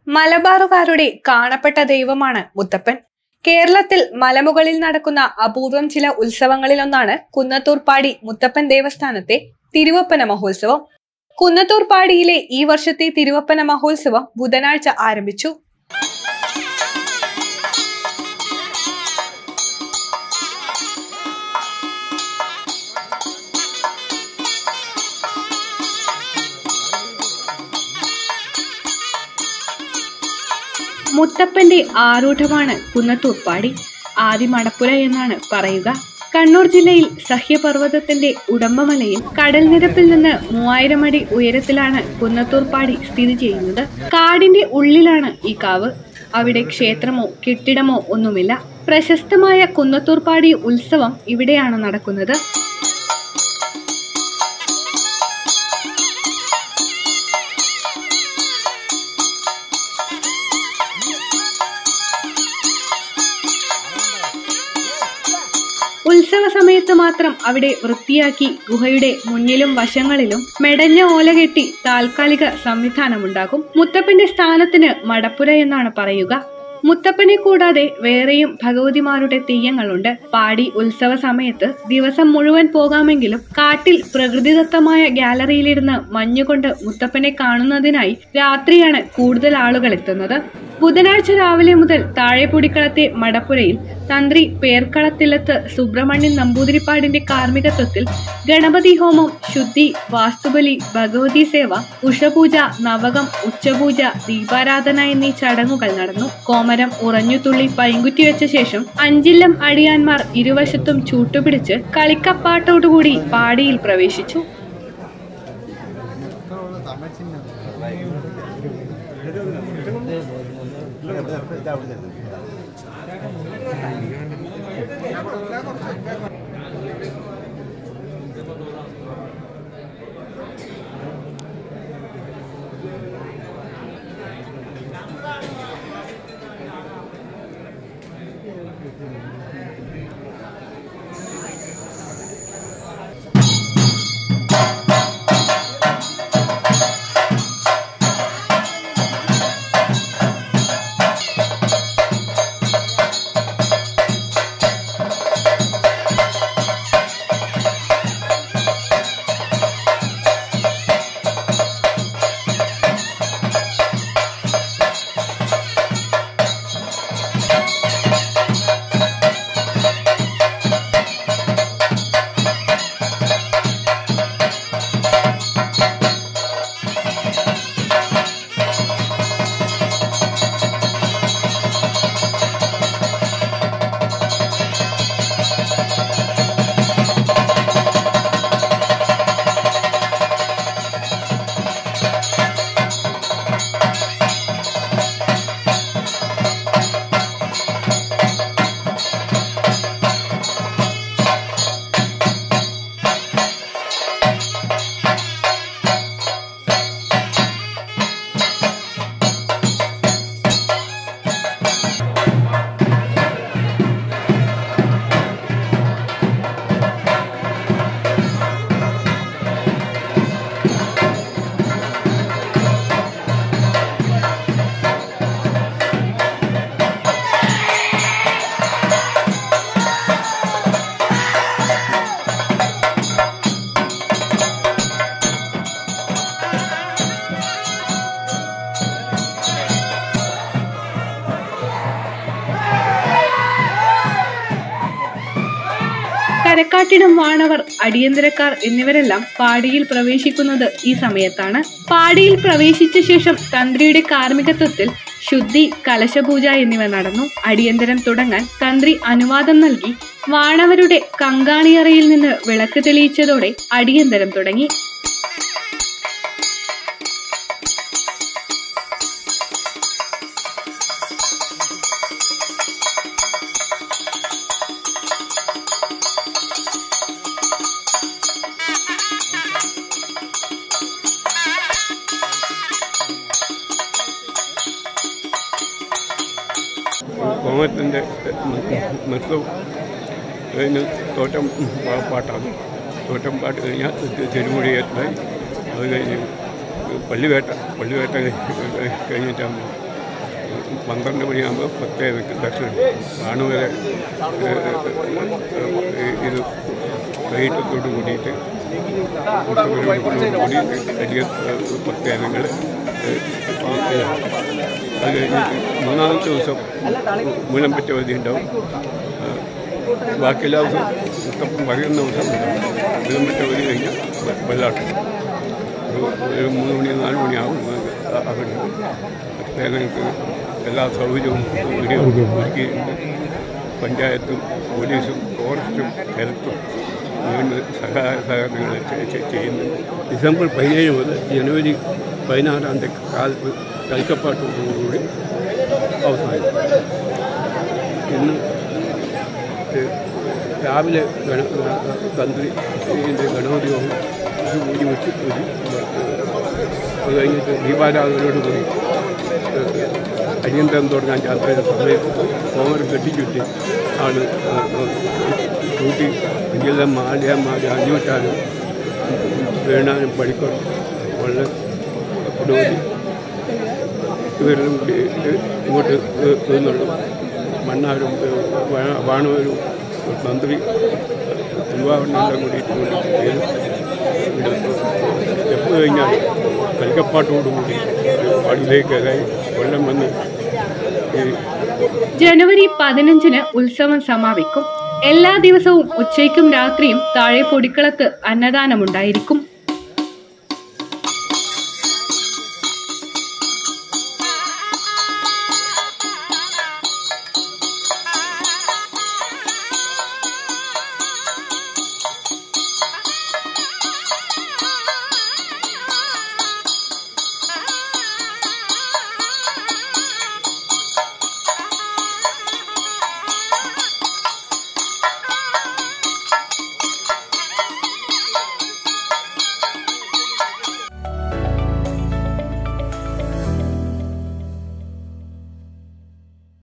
മലബാറുകാരുടെ കാണപ്പെട്ട ദൈവമാണ് മുത്തപ്പൻ. കേരളത്തിൽ മലമുകളിൽ നടക്കുന്ന അപൂർവം ചില ഉത്സവങ്ങളിലൊന്നാണ് കുന്നത്തൂർപ്പാടി മുത്തപ്പൻ ദേവസ്ഥാനത്തെ തിരുവപ്പന മഹോത്സവം. കുന്നത്തൂർപ്പാടിയിലെ ഈ വർഷത്തെ തിരുവപ്പന മഹോത്സവം ബുധനാഴ്ച ആരംഭിച്ചു. മുത്തപ്പന്റെ ആരൂഢമാണ് കുന്നത്തൂർപ്പാടി. ആദി മടപ്പുര എന്നാണ് പറയുക. കണ്ണൂർ ജില്ലയിൽ സഹ്യപർവ്വതത്തിന്റെ ഉടമ്പമലയിൽ കടൽ നിരപ്പിൽ നിന്ന് 3000 അടി ഉയരത്തിലാണ് കുന്നത്തൂർപ്പാടി സ്ഥിതി ചെയ്യുന്നത്. കാടിന്റെ ഉള്ളിലാണ് ഈ കാവ്. അവിടെ ക്ഷേത്രമോ കെട്ടിടമോ ഒന്നുമില്ല. പ്രശസ്തമായ കുന്നത്തൂർപ്പാടി ഉത്സവം ഇവിടെയാണ് നടക്കുന്നത്. ഉത്സവ സമയത്ത് മാത്രം അവിടെ വൃത്തിയാക്കി ഗുഹയുടെ മുന്നിലും വശങ്ങളിലും മെടഞ്ഞ ഓല കെട്ടി താൽക്കാലിക സംവിധാനമുണ്ടാകും. മുത്തപ്പന്റെ സ്ഥാനത്തിന് മടപ്പുര എന്നാണ് പറയുക. മുത്തപ്പനെ കൂടാതെ വേറെയും ഭഗവതിമാരുടെ തെയ്യങ്ങളുണ്ട്. പാടി ഉത്സവ സമയത്ത് ദിവസം മുഴുവൻ പോകാമെങ്കിലും കാട്ടിൽ പ്രകൃതിദത്തമായ ഗാലറിയിലിരുന്ന് മഞ്ഞുകൊണ്ട് മുത്തപ്പനെ കാണുന്നതിനായി രാത്രിയാണ് കൂടുതൽ ആളുകൾ എത്തുന്നത്. ബുധനാഴ്ച രാവിലെ മുതൽ താഴെപ്പൊടിക്കളത്തെ മടപ്പുരയിൽ തന്ത്രി പേർക്കളത്തിലത്ത് സുബ്രഹ്മണ്യൻ നമ്പൂതിരിപ്പാടിന്റെ കാർമ്മികത്വത്തിൽ ഗണപതി ഹോമം, ശുദ്ധി, വാസ്തുബലി, ഭഗവതി സേവ, ഉഷപൂജ, നവകം, ഉച്ചപൂജ, ദീപാരാധന എന്നീ ചടങ്ങുകൾ നടന്നു. കോമരം ഉറഞ്ഞുതുള്ളി പൈങ്കുറ്റി വെച്ച ശേഷം അഞ്ചില്ലം അടിയാന്മാർ ഇരുവശത്തും ചൂട്ടുപിടിച്ച് കളിക്കപ്പാട്ടോടുകൂടി പാടിയിൽ പ്രവേശിച്ചു. കരക്കാട്ടിടം വാണവർ, അടിയന്തരക്കാർ എന്നിവരെല്ലാം പാടിയിൽ പ്രവേശിക്കുന്നത് ഈ സമയത്താണ്. പാടിയിൽ പ്രവേശിച്ച ശേഷം തന്ത്രിയുടെ കാർമ്മികത്വത്തിൽ ശുദ്ധി, കലശപൂജ എന്നിവ നടന്നു. അടിയന്തരം തുടങ്ങാൻ തന്ത്രി അനുവാദം നൽകി. വാണവരുടെ കങ്കാണിയറയിൽ നിന്ന് വിളക്ക് തെളിയിച്ചതോടെ അടിയന്തരം തുടങ്ങി. കോമരത്തിൻ്റെ നൃത്തവും കഴിഞ്ഞ് തോറ്റം പാട്ടാണ്. തോറ്റം പാട്ട് കഴിഞ്ഞാൽ തിരുമുടിയേറ്റായി. അത് കഴിഞ്ഞ് പള്ളിവേട്ട കഴിഞ്ഞിട്ടാകുമ്പോൾ 12 മണിയാകുമ്പോൾ പ്രത്യേക ദർശനം കാണുവരെ ഇത് വൈകിട്ടത്തോട് കൂടിയിട്ട് വലിയ പ്രത്യേകങ്ങൾ. അത് കഴിഞ്ഞിട്ട് 3-ാമത്തെ ദിവസം മൂലംപറ്റ വധി ഉണ്ടാവും. ബാക്കി എല്ലാ ദിവസവും പറയുന്ന ദിവസം മൂലംപറ്റ വധി കഴിഞ്ഞാൽ വെള്ളാട്ടം ഒരു 3 മണി 4 മണിയാവും. അവിടെ പ്രത്യേകങ്ങൾക്ക് എല്ലാ സൗകര്യവും ഒരുക്കിയിട്ടുണ്ട്. പഞ്ചായത്തും പോലീസും ഫോറസ്റ്റും ഹെൽത്തും സഹകരണങ്ങൾ ചെയ്യുന്നു. ഡിസംബർ 17 മുതൽ ജനുവരി 16-ാം തീയതി കാലത്ത് കൽക്കപ്പാട്ടോടുകൂടി അവസാനിക്കും. ഇന്ന് രാവിലെ തന്ത്രി ഗണപതി ഹോമം പൂജ വെച്ച് അത് കഴിഞ്ഞിട്ട് ദീപാരാധനയോട് കൂടി അരിയന്തരം തുടങ്ങാൻ ചാർച്ചയുടെ സമയത്ത് കോമരം കെട്ടിച്ചുറ്റി ആണ് കൂട്ടി എല്ലാം മാലിയന്മാർ അഞ്ഞൂറ്റാനും വേണാനും പഠിക്കണം വളരെ പുരോഗതി ഇവരെല്ലാം കൂടി ഇങ്ങോട്ട് നിന്നുള്ളൂ. മണ്ണാരും വാണവരും മന്ത്രി തിരുവാഭരണമെല്ലാം കൂടിയിട്ട് സ്റ്റെപ്പ് കഴിഞ്ഞാൽ കൽക്കപ്പാട്ടോടുകൂടി പടിയിലേക്കായി കൊല്ലം വന്ന് ജനുവരി 15-ന് ഉത്സവം സമാപിക്കും. എല്ലാ ദിവസവും ഉച്ചയ്ക്കും രാത്രിയും താഴെ പൊടിക്കളത്ത് അന്നദാനമുണ്ടായിരിക്കും.